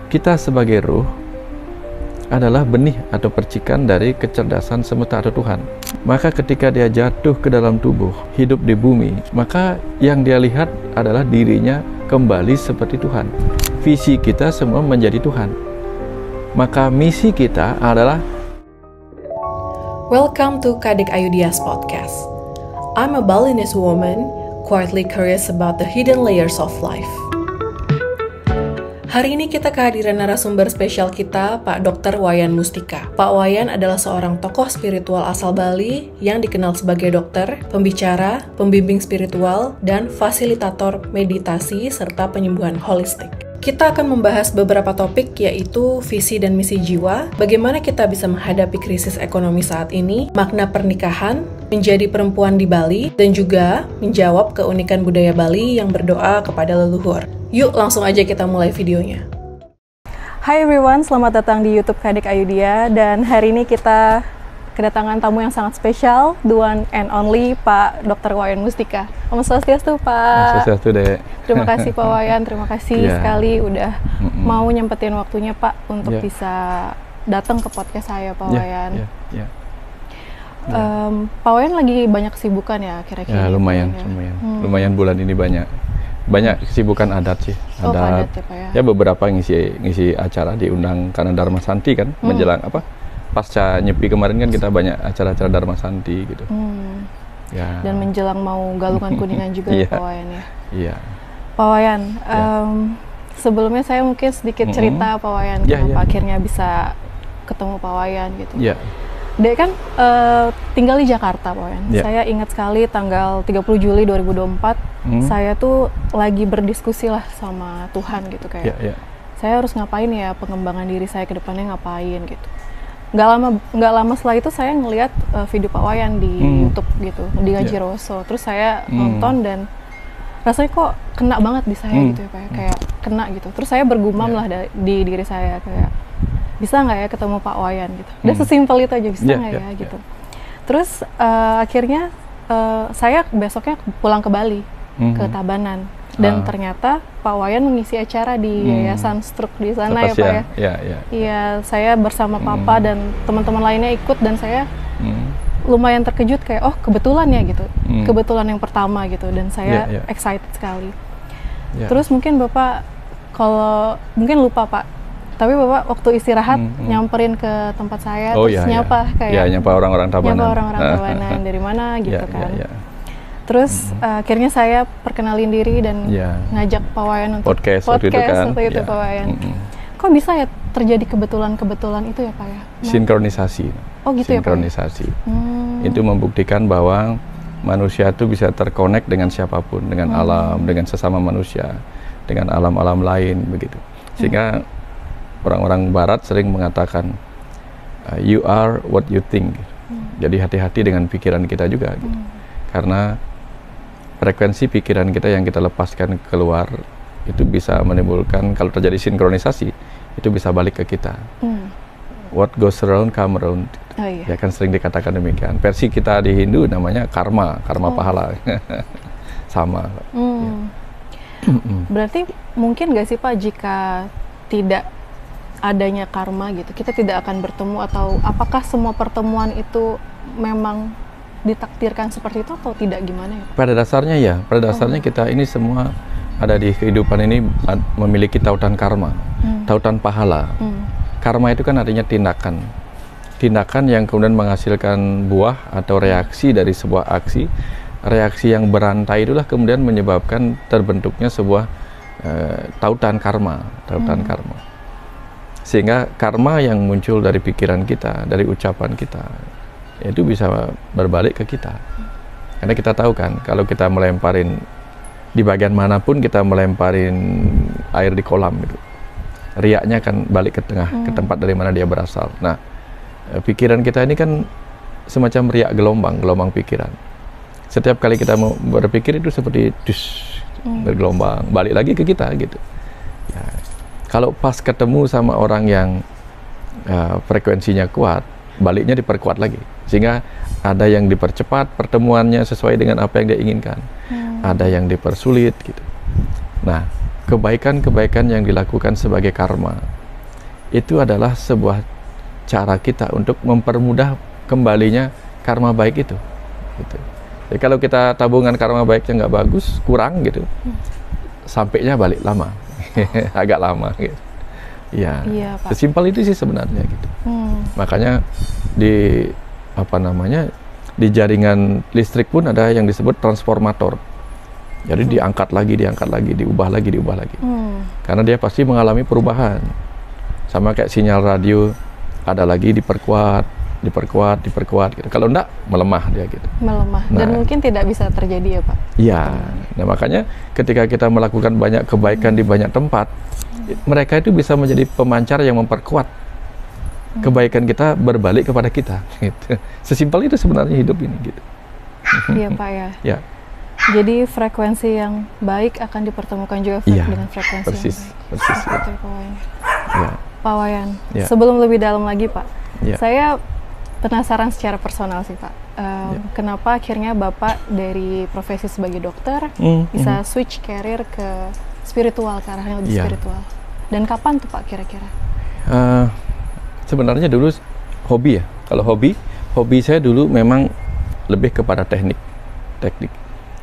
kita sebagai ruh adalah benih atau percikan dari kecerdasan semesta atau Tuhan. Maka ketika dia jatuh ke dalam tubuh, hidup di bumi, maka yang dia lihat adalah dirinya kembali seperti Tuhan. Visi kita semua menjadi Tuhan. Maka misi kita adalah Welcome to Kadek Ayudia's podcast. I'm a Balinese woman, quietly curious about the hidden layers of life. Hari ini kita kehadiran narasumber spesial kita, Pak Dr. Wayan Mustika. Pak Wayan adalah seorang tokoh spiritual asal Bali yang dikenal sebagai dokter, pembicara, pembimbing spiritual, dan fasilitator meditasi serta penyembuhan holistik. Kita akan membahas beberapa topik yaitu visi dan misi jiwa, bagaimana kita bisa menghadapi krisis ekonomi saat ini, makna pernikahan, menjadi perempuan di Bali, dan juga menjawab keunikan budaya Bali yang berdoa kepada leluhur. Yuk langsung aja kita mulai videonya. Hai everyone, selamat datang di YouTube Kadek Ayudia, dan hari ini kita kedatangan tamu yang sangat spesial, the one and only Pak Dr. Wayan Mustika. Om Swastiastu, Pak. Swastiastu, Dek. Terima kasih Pak Wayan, terima kasih sekali udah mau nyempetin waktunya Pak untuk bisa datang ke podcast saya, Pak Wayan. Pak Wayan lagi banyak kesibukan ya kira-kira? Ya lumayan. Lumayan bulan ini banyak kesibukan adat sih. Adat ya, Pak ya? Ya beberapa ngisi acara diundang karena Dharma Santi kan menjelang pasca Nyepi kemarin kan kita banyak acara-acara Dharma Santi gitu. Ya. Dan menjelang mau Galungan Kuningan juga ya Pak Wayan ya. Iya. Pak Wayan, sebelumnya saya mungkin sedikit cerita Pak Wayan kenapa akhirnya bisa ketemu Pak Wayan gitu. Iya. Dek kan tinggal di Jakarta Pak Wayan. Saya ingat sekali tanggal 30 Juli 2024 saya tuh lagi berdiskusi lah sama Tuhan gitu kayak. Saya harus ngapain ya, pengembangan diri saya ke depannya ngapain gitu. Nggak lama setelah itu saya ngelihat video Pak Wayan di YouTube gitu di Ngaji Roso. Terus saya nonton dan rasanya kok kena banget di saya gitu ya Pak ya. Kayak kena gitu. Terus saya bergumam lah di diri saya kayak bisa nggak ya ketemu Pak Wayan gitu. Udah sesimpel itu aja, bisa nggak ya gitu. Terus akhirnya saya besoknya pulang ke Bali ke Tabanan. Dan ternyata Pak Wayan mengisi acara di Yayasan Struk di sana ya Pak ya. Iya, saya bersama Papa dan teman-teman lainnya ikut dan saya lumayan terkejut kayak oh kebetulan ya gitu. Kebetulan yang pertama gitu dan saya excited sekali. Terus mungkin Bapak kalau mungkin lupa Pak, tapi Bapak waktu istirahat nyamperin ke tempat saya terus nyapa kayak nyapa orang-orang Tabanan. Nyapa orang-orang Tabanan dari mana gitu kan. Terus akhirnya saya perkenalin diri dan ngajak Pak Wayan untuk podcast waktu itu Pak Wayan. Kok bisa ya terjadi kebetulan-kebetulan itu ya Pak ya? Sinkronisasi. Oh gitu sinkronisasi. Ya Pak? Itu membuktikan bahwa manusia itu bisa terkonek dengan siapapun, dengan alam, dengan sesama manusia, dengan alam-alam lain begitu. Sehingga orang-orang Barat sering mengatakan you are what you think. Jadi hati-hati dengan pikiran kita juga gitu. Karena frekuensi pikiran kita yang kita lepaskan keluar itu bisa menimbulkan, kalau terjadi sinkronisasi itu bisa balik ke kita. What goes around come around. Ya kan sering dikatakan demikian. Versi kita di Hindu namanya karma pahala. Sama. Berarti mungkin nggak sih Pak jika tidak adanya karma gitu, kita tidak akan bertemu, atau apakah semua pertemuan itu memang ditakdirkan seperti itu atau tidak, gimana ya? Pada dasarnya kita ini semua ada di kehidupan ini memiliki tautan karma, tautan pahala. Karma itu kan artinya tindakan yang kemudian menghasilkan buah atau reaksi dari sebuah aksi. Reaksi yang berantai itulah kemudian menyebabkan terbentuknya sebuah tautan karma. Sehingga karma yang muncul dari pikiran kita, dari ucapan kita, itu bisa berbalik ke kita. Karena kita tahu kan, kalau kita melemparin di bagian manapun, kita melemparin air di kolam gitu, riaknya akan balik ke tengah, ke tempat dari mana dia berasal. Nah, pikiran kita ini kan semacam riak gelombang pikiran. Setiap kali kita mau berpikir itu seperti bergelombang, balik lagi ke kita gitu. Ya, kalau pas ketemu sama orang yang frekuensinya kuat, baliknya diperkuat lagi, sehingga ada yang dipercepat pertemuannya sesuai dengan apa yang dia inginkan, ada yang dipersulit gitu. Nah, kebaikan-kebaikan yang dilakukan sebagai karma itu adalah sebuah cara kita untuk mempermudah kembalinya karma baik itu gitu. Jadi kalau kita tabungan karma baiknya nggak bagus, kurang gitu, sampainya balik lama. Agak lama gitu. Ya, iya, Pak. Sesimpel itu sih sebenarnya gitu. Makanya di di jaringan listrik pun ada yang disebut transformator. Jadi diangkat lagi, diubah lagi. Karena dia pasti mengalami perubahan. Sama kayak sinyal radio, ada lagi diperkuat gitu. Kalau enggak, melemah dia gitu. Melemah. Dan mungkin tidak bisa terjadi ya, Pak? Iya. Nah, makanya ketika kita melakukan banyak kebaikan di banyak tempat, mereka itu bisa menjadi pemancar yang memperkuat kebaikan kita berbalik kepada kita gitu. Sesimpel itu sebenarnya hidup ini gitu. Iya, Pak ya. Ya. Jadi frekuensi yang baik akan dipertemukan juga dengan frekuensi persis, yang baik. Persis. Betul, Pak Wayan. Ya. Pak Wayan, sebelum lebih dalam lagi, Pak, saya penasaran secara personal sih, Pak. Kenapa akhirnya Bapak dari profesi sebagai dokter bisa switch career ke spiritual, ke arah yang lebih spiritual? Dan kapan tuh, Pak, kira-kira? Sebenarnya dulu hobi ya. Kalau hobi saya dulu memang lebih kepada teknik.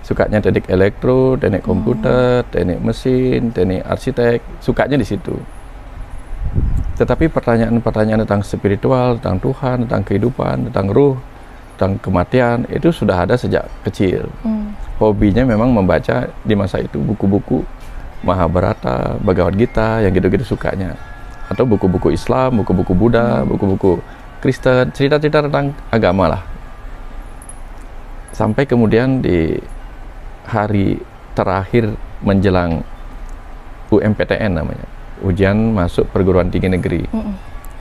Sukanya teknik elektro, teknik komputer, teknik mesin, teknik arsitek. Sukanya di situ. Tetapi pertanyaan-pertanyaan tentang spiritual, tentang Tuhan, tentang kehidupan, tentang ruh, tentang kematian, itu sudah ada sejak kecil. Hobinya memang membaca di masa itu buku-buku Mahabharata, Bhagavad Gita, yang gitu-gitu sukanya. Atau buku-buku Islam, buku-buku Buddha, buku-buku Kristen, cerita-cerita tentang agama lah. Sampai kemudian di hari terakhir menjelang UMPTN namanya, ujian masuk perguruan tinggi negeri.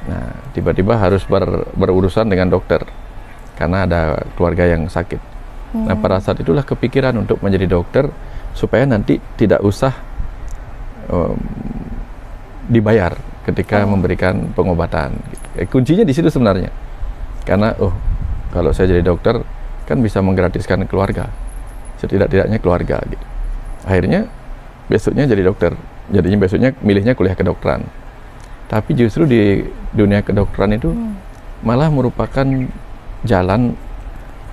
Nah, tiba-tiba harus berurusan dengan dokter karena ada keluarga yang sakit. Nah, pada saat itulah kepikiran untuk menjadi dokter supaya nanti tidak usah dibayar ketika memberikan pengobatan. Kuncinya di situ sebenarnya. Karena kalau saya jadi dokter kan bisa menggratiskan keluarga, setidak-tidaknya keluarga gitu. Akhirnya besoknya jadi dokter. Jadinya besoknya milihnya kuliah kedokteran. Tapi justru di dunia kedokteran itu malah merupakan jalan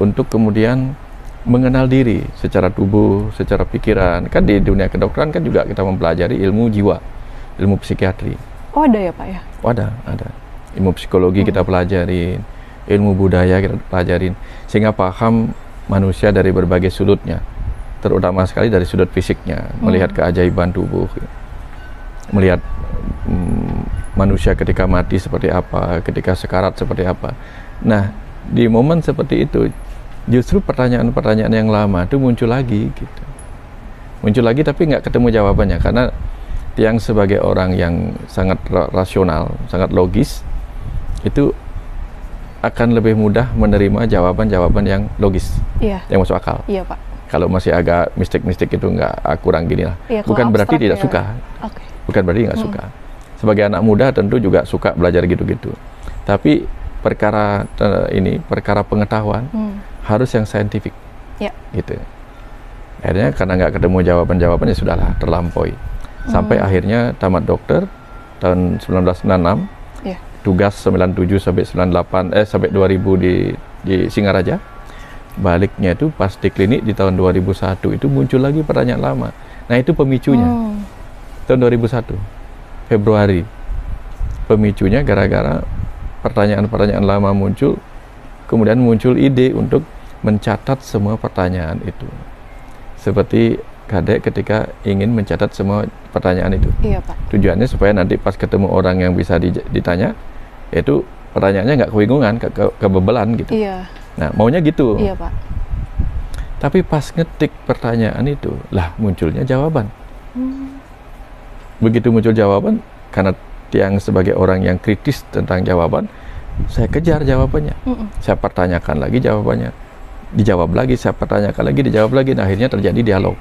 untuk kemudian mengenal diri secara tubuh, secara pikiran. Kan di dunia kedokteran kan juga kita mempelajari ilmu jiwa, ilmu psikiatri. Oh, ada ya, Pak ya? Oh, ada. Ilmu psikologi kita pelajarin, ilmu budaya kita pelajarin, sehingga paham manusia dari berbagai sudutnya, terutama sekali dari sudut fisiknya, melihat keajaiban tubuh, melihat manusia ketika mati seperti apa, ketika sekarat seperti apa. Nah, di momen seperti itu, justru pertanyaan-pertanyaan yang lama itu muncul lagi gitu. Muncul lagi tapi nggak ketemu jawabannya, karena yang sebagai orang yang sangat rasional, sangat logis, itu akan lebih mudah menerima jawaban-jawaban yang logis, yang masuk akal. Iya, Pak. Kalau masih agak mistik-mistik itu kurang gini lah. Bukan berarti tidak suka. Bukan berarti nggak suka. Sebagai anak muda tentu juga suka belajar gitu-gitu. Tapi perkara pengetahuan harus yang saintifik, gitu. Akhirnya karena nggak ketemu jawaban-jawabannya sudahlah, terlampaui. Sampai akhirnya tamat dokter tahun 1996, tugas 97 sampai 98 sampai 2000 di Singaraja. Baliknya itu pas di klinik di tahun 2001 itu muncul lagi pertanyaan lama. Nah, itu pemicunya. Tahun 2001 Februari. Pemicunya gara-gara pertanyaan-pertanyaan lama muncul, kemudian muncul ide untuk mencatat semua pertanyaan itu. Seperti Kadek ketika ingin mencatat semua pertanyaan itu. Iya, Pak. Tujuannya supaya nanti pas ketemu orang yang bisa ditanya, itu pertanyaannya nggak kebingungan, kebebelan gitu. Iya. Nah, maunya gitu. Iya, Pak. Tapi pas ngetik pertanyaan itu, lah munculnya jawaban. Begitu muncul jawaban, karena Tiang sebagai orang yang kritis tentang jawaban, saya kejar jawabannya. Saya pertanyakan lagi jawabannya, dijawab lagi, saya pertanyakan lagi, dijawab lagi. Nah, akhirnya terjadi dialog.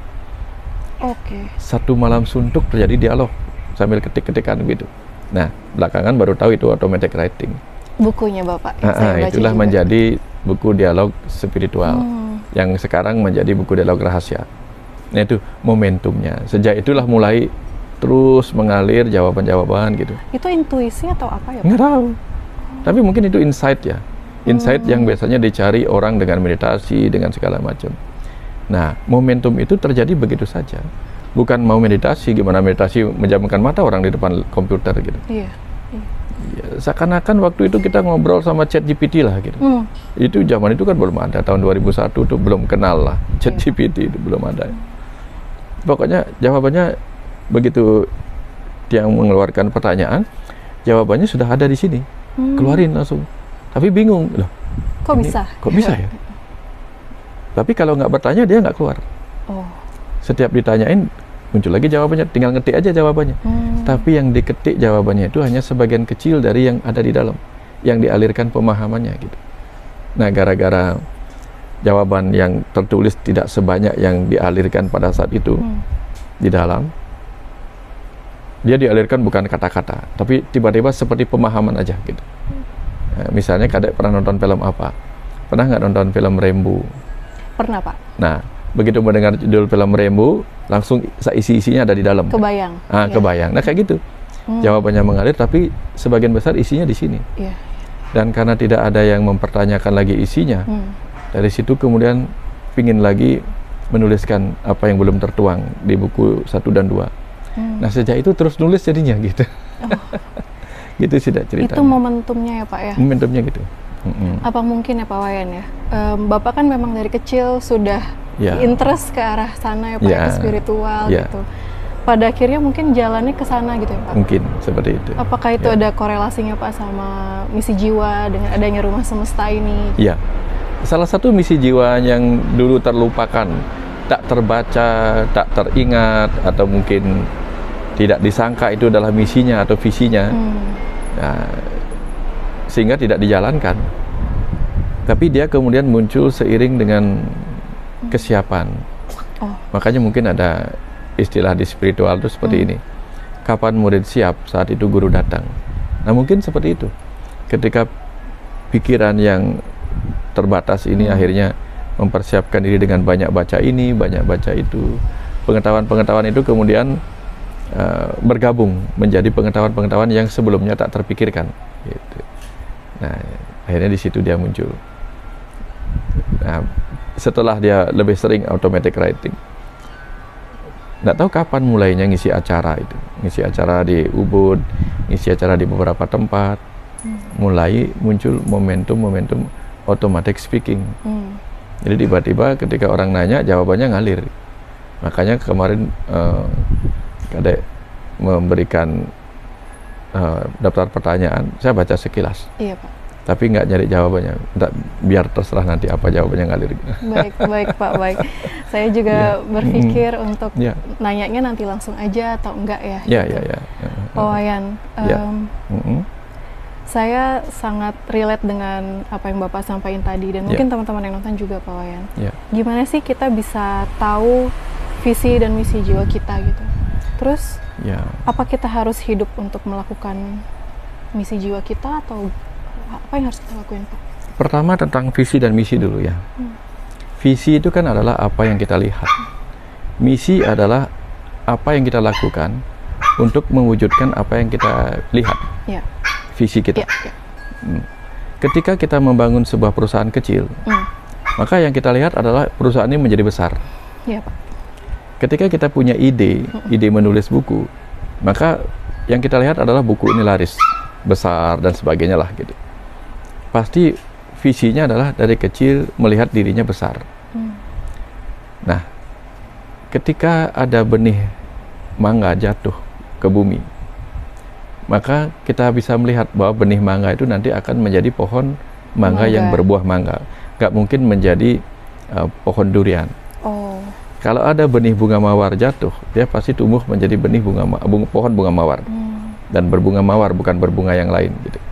Satu malam suntuk terjadi dialog sambil ketik-ketikan gitu. Nah, belakangan baru tahu itu automatic writing. Bukunya Bapak. Itulah juga menjadi buku dialog spiritual yang sekarang menjadi buku dialog rahasia. Nah, itu momentumnya. Sejak itulah mulai terus mengalir jawaban-jawaban gitu. Itu intuisi atau apa ya Pak? Nggak tahu. Tapi mungkin itu insight ya. Insight yang biasanya dicari orang dengan meditasi, dengan segala macam. Nah, momentum itu terjadi begitu saja. Bukan mau meditasi, gimana meditasi menjamkan mata orang di depan komputer gitu. Iya. Ya, seakan-akan waktu itu kita ngobrol sama ChatGPT lah gitu. Itu zaman itu kan belum ada, tahun 2001 itu belum kenal lah ChatGPT, itu belum ada. Pokoknya jawabannya begitu dia mengeluarkan pertanyaan, jawabannya sudah ada di sini, keluarin langsung. Tapi bingung loh. Kok bisa? Kok bisa ya? Tapi kalau nggak bertanya dia nggak keluar. Setiap ditanyain muncul lagi jawabannya, tinggal ngetik aja jawabannya. Tapi yang diketik jawabannya itu hanya sebagian kecil dari yang ada di dalam, yang dialirkan pemahamannya gitu. Nah, gara-gara jawaban yang tertulis tidak sebanyak yang dialirkan pada saat itu di dalam, dia dialirkan bukan kata-kata, tapi tiba-tiba seperti pemahaman aja gitu. Nah, misalnya Kadek pernah nonton film apa? Pernah nggak nonton film Rambo? Pernah Pak. Nah, begitu mendengar judul film Rambo, langsung isi-isinya ada di dalam. Kebayang. Kebayang. Nah, kayak gitu. Jawabannya mengalir, tapi sebagian besar isinya di sini. Dan karena tidak ada yang mempertanyakan lagi isinya, dari situ kemudian pingin lagi menuliskan apa yang belum tertuang di buku 1 dan 2. Nah, sejak itu terus nulis jadinya gitu. Gitu sih ceritanya. Itu momentumnya ya Pak ya? Momentumnya gitu. Apa mungkin ya Pak Wayan ya, Bapak kan memang dari kecil sudah interest ke arah sana ya Pak, ke spiritual gitu. Pada akhirnya mungkin jalannya ke sana gitu ya Pak? Mungkin seperti itu. Apakah itu ada korelasinya Pak sama misi jiwa dengan adanya rumah semesta ini? Iya. Salah satu misi jiwa yang dulu terlupakan, tak terbaca, tak teringat, atau mungkin tidak disangka itu adalah misinya atau visinya. Nah, sehingga tidak dijalankan. Tapi dia kemudian muncul seiring dengan kesiapan. Makanya mungkin ada istilah di spiritual itu seperti ini. Kapan murid siap, saat itu guru datang. Nah, mungkin seperti itu. Ketika pikiran yang terbatas ini akhirnya mempersiapkan diri dengan banyak baca ini, banyak baca itu. Pengetahuan-pengetahuan itu kemudian bergabung menjadi pengetahuan-pengetahuan yang sebelumnya tak terpikirkan. Gitu. Nah, akhirnya di situ dia muncul. Nah, setelah dia lebih sering automatic writing, nggak tahu kapan mulainya ngisi acara itu, ngisi acara di Ubud, ngisi acara di beberapa tempat, mulai muncul momentum automatic speaking. Jadi tiba-tiba ketika orang nanya, jawabannya ngalir. Makanya kemarin Kadek memberikan daftar pertanyaan, saya baca sekilas. Iya Pak. Tapi nggak nyari jawabannya, biar terserah nanti apa jawabannya ngalir. Baik Pak, baik. Saya juga berpikir untuk nanyanya nanti langsung aja atau enggak ya. Iya. Pak Wayan, saya sangat relate dengan apa yang Bapak sampaikan tadi, dan mungkin teman-teman yang nonton juga Pak Wayan. Gimana sih kita bisa tahu visi dan misi jiwa kita gitu? Terus, apa kita harus hidup untuk melakukan misi jiwa kita, atau apa yang harus kita lakuin Pak? Pertama tentang visi dan misi dulu ya. Visi itu kan adalah apa yang kita lihat. Misi adalah apa yang kita lakukan untuk mewujudkan apa yang kita lihat. Visi kita. Ketika kita membangun sebuah perusahaan kecil, maka yang kita lihat adalah perusahaan ini menjadi besar. Pak. Ketika kita punya ide menulis buku, maka yang kita lihat adalah buku ini laris, besar dan sebagainya lah gitu. Pasti visinya adalah dari kecil melihat dirinya besar. Nah, ketika ada benih mangga jatuh ke bumi, maka kita bisa melihat bahwa benih mangga itu nanti akan menjadi pohon mangga yang berbuah mangga. Gak mungkin menjadi pohon durian. Kalau ada benih bunga mawar jatuh, dia pasti tumbuh menjadi benih pohon bunga mawar. Dan berbunga mawar, bukan berbunga yang lain gitu.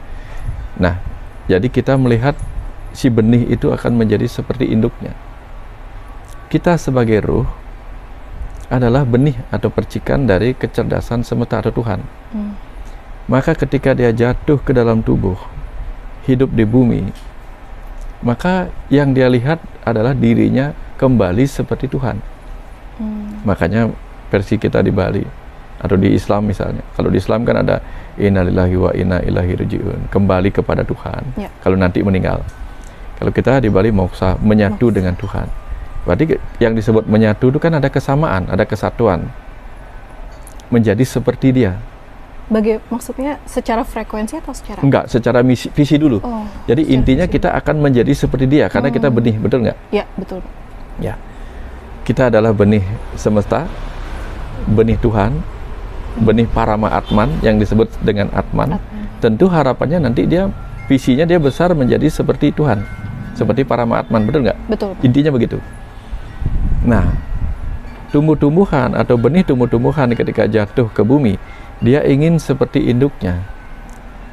Nah, jadi kita melihat si benih itu akan menjadi seperti induknya. Kita sebagai ruh adalah benih atau percikan dari kecerdasan semesta atau Tuhan. Maka ketika dia jatuh ke dalam tubuh, hidup di bumi, maka yang dia lihat adalah dirinya kembali seperti Tuhan. Makanya versi kita di Bali, Atau di Islam misalnya, kalau di Islam kan ada innalillahi wa inna ilaihi raji'un, kembali kepada Tuhan kalau nanti meninggal. Kalau kita di Bali moksa, menyatu dengan Tuhan. Berarti yang disebut menyatu itu kan ada kesamaan, ada kesatuan, menjadi seperti Dia. Maksudnya secara frekuensi atau secara? Enggak, secara visi dulu. Jadi intinya visi. Kita akan menjadi seperti Dia karena kita benih, betul nggak? Ya, betul. Ya, kita adalah benih semesta, benih Tuhan, benih Parama Atman yang disebut dengan Atman. Tentu harapannya nanti dia, visinya dia besar menjadi seperti Tuhan, seperti Parama Atman, betul nggak? Betul. Intinya begitu. Nah, tumbuh-tumbuhan atau benih tumbuh-tumbuhan ketika jatuh ke bumi, dia ingin seperti induknya.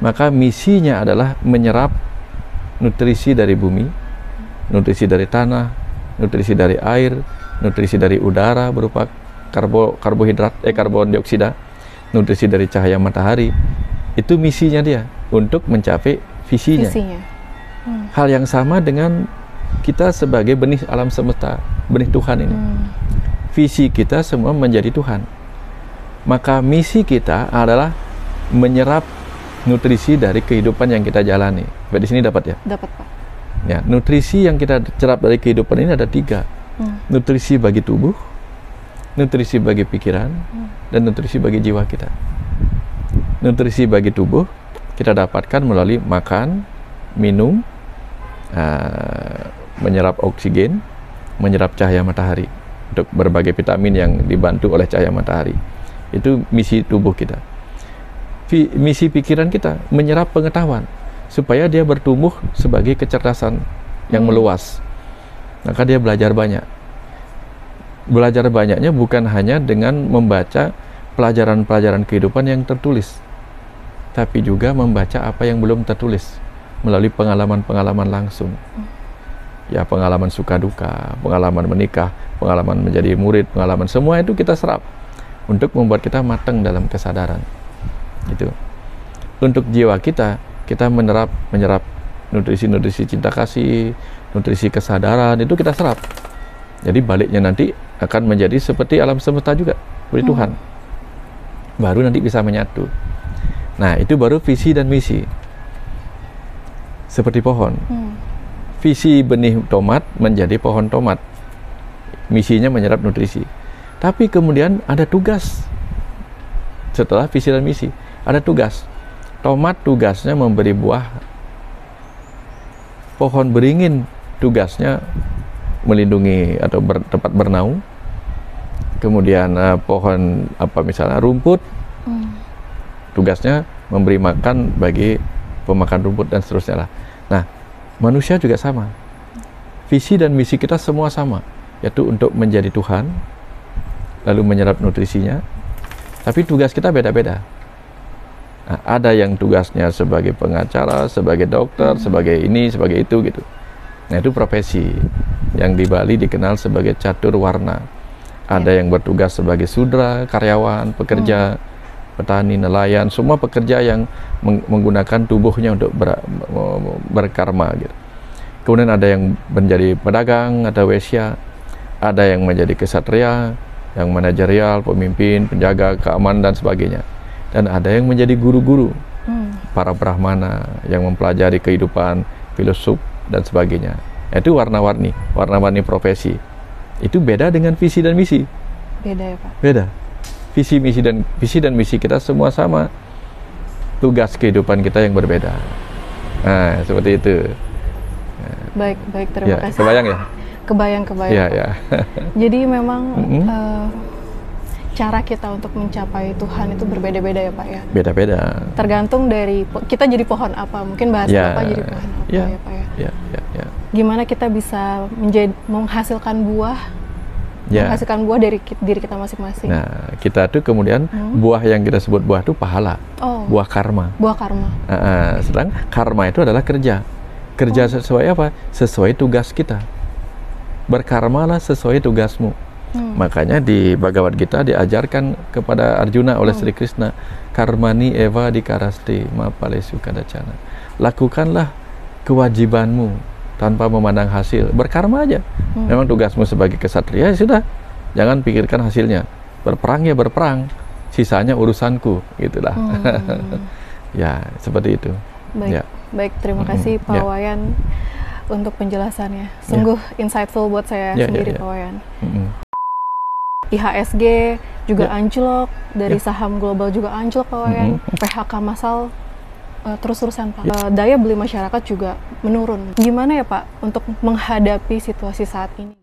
Maka misinya adalah menyerap nutrisi dari bumi, nutrisi dari tanah, nutrisi dari air, nutrisi dari udara berupa karbohidrat, karbon dioksida, nutrisi dari cahaya matahari. Itu misinya dia untuk mencapai visinya. Hal yang sama dengan kita sebagai benih alam semesta, benih Tuhan ini. Visi kita semua menjadi Tuhan. Maka misi kita adalah menyerap nutrisi dari kehidupan yang kita jalani. Di sini dapat ya? Dapat, Pak. Ya, nutrisi yang kita serap dari kehidupan ini ada 3. Nutrisi bagi tubuh, nutrisi bagi pikiran, dan nutrisi bagi jiwa kita. Nutrisi bagi tubuh kita dapatkan melalui makan, minum, menyerap oksigen, menyerap cahaya matahari untuk berbagai vitamin yang dibantu oleh cahaya matahari. Itu misi tubuh kita. Misi pikiran kita menyerap pengetahuan supaya dia bertumbuh sebagai kecerdasan yang meluas. Maka dia belajar banyak. Belajar banyaknya bukan hanya dengan membaca pelajaran-pelajaran kehidupan yang tertulis, tapi juga membaca apa yang belum tertulis melalui pengalaman-pengalaman langsung. Ya, pengalaman suka duka, pengalaman menikah, pengalaman menjadi murid, pengalaman semua itu kita serap untuk membuat kita matang dalam kesadaran. Gitu. Untuk jiwa kita menyerap nutrisi-nutrisi cinta kasih, nutrisi kesadaran, itu kita serap. Jadi baliknya nanti akan menjadi seperti alam semesta juga, seperti Tuhan. Baru nanti bisa menyatu. Nah, itu baru visi dan misi. Seperti pohon. Visi benih tomat menjadi pohon tomat. Misinya menyerap nutrisi. Tapi kemudian ada tugas. Setelah visi dan misi, ada tugas. Tomat tugasnya memberi buah. Pohon beringin tugasnya melindungi atau tempat bernaung. Kemudian pohon misalnya rumput, tugasnya memberi makan bagi pemakan rumput dan seterusnya lah. Nah, manusia juga sama. Visi dan misi kita semua sama, yaitu untuk menjadi Tuhan, lalu menyerap nutrisinya. Tapi tugas kita beda-beda. Nah, ada yang tugasnya sebagai pengacara, sebagai dokter, sebagai ini, sebagai itu gitu. Nah, itu profesi yang di Bali dikenal sebagai catur warna. Ada yang bertugas sebagai sudra, karyawan, pekerja, petani, nelayan, semua pekerja yang menggunakan tubuhnya untuk berkarma gitu. Kemudian ada yang menjadi pedagang, ada wesya, ada yang menjadi kesatria, yang manajerial, pemimpin, penjaga keamanan dan sebagainya. Dan ada yang menjadi guru-guru, para brahmana yang mempelajari kehidupan, filosof dan sebagainya. Itu warna-warni profesi. Itu beda dengan visi dan misi. Beda ya, Pak? Beda. Visi dan misi kita semua sama. Tugas kehidupan kita yang berbeda. Nah, seperti itu. Baik, terima kasih. Kebayang ya? Kebayang. Ya. Jadi memang cara kita untuk mencapai Tuhan itu berbeda-beda ya, Pak ya? Beda-beda. Tergantung dari kita jadi pohon apa, mungkin bahas Bapak jadi pohon apa ya, Pak ya? Ya. Gimana kita bisa menghasilkan buah, menghasilkan buah dari diri kita masing-masing. Nah, kita tuh kemudian buah yang kita sebut buah itu pahala, buah karma. Buah karma. Sedang karma itu adalah kerja. Kerja sesuai apa? Sesuai tugas kita. Berkarmalah sesuai tugasmu. Makanya di Bhagavad Gita diajarkan kepada Arjuna oleh Sri Krishna, karmani eva dikarasti ma palesu kadacana. Lakukanlah kewajibanmu tanpa memandang hasil. Berkarma aja. Memang tugasmu sebagai kesatria, ya sudah. Jangan pikirkan hasilnya. Berperang ya berperang. sisanya urusanku, gitulah. Ya, seperti itu. Baik, ya. Baik, terima kasih Pak Wayan untuk penjelasannya. Sungguh insightful buat saya sendiri, Pak Wayan. IHSG juga anjlok, dari saham global juga anjlok, Pak Wayan. PHK massal terus-terusan, Pak. Daya beli masyarakat juga menurun. Gimana ya, Pak, untuk menghadapi situasi saat ini?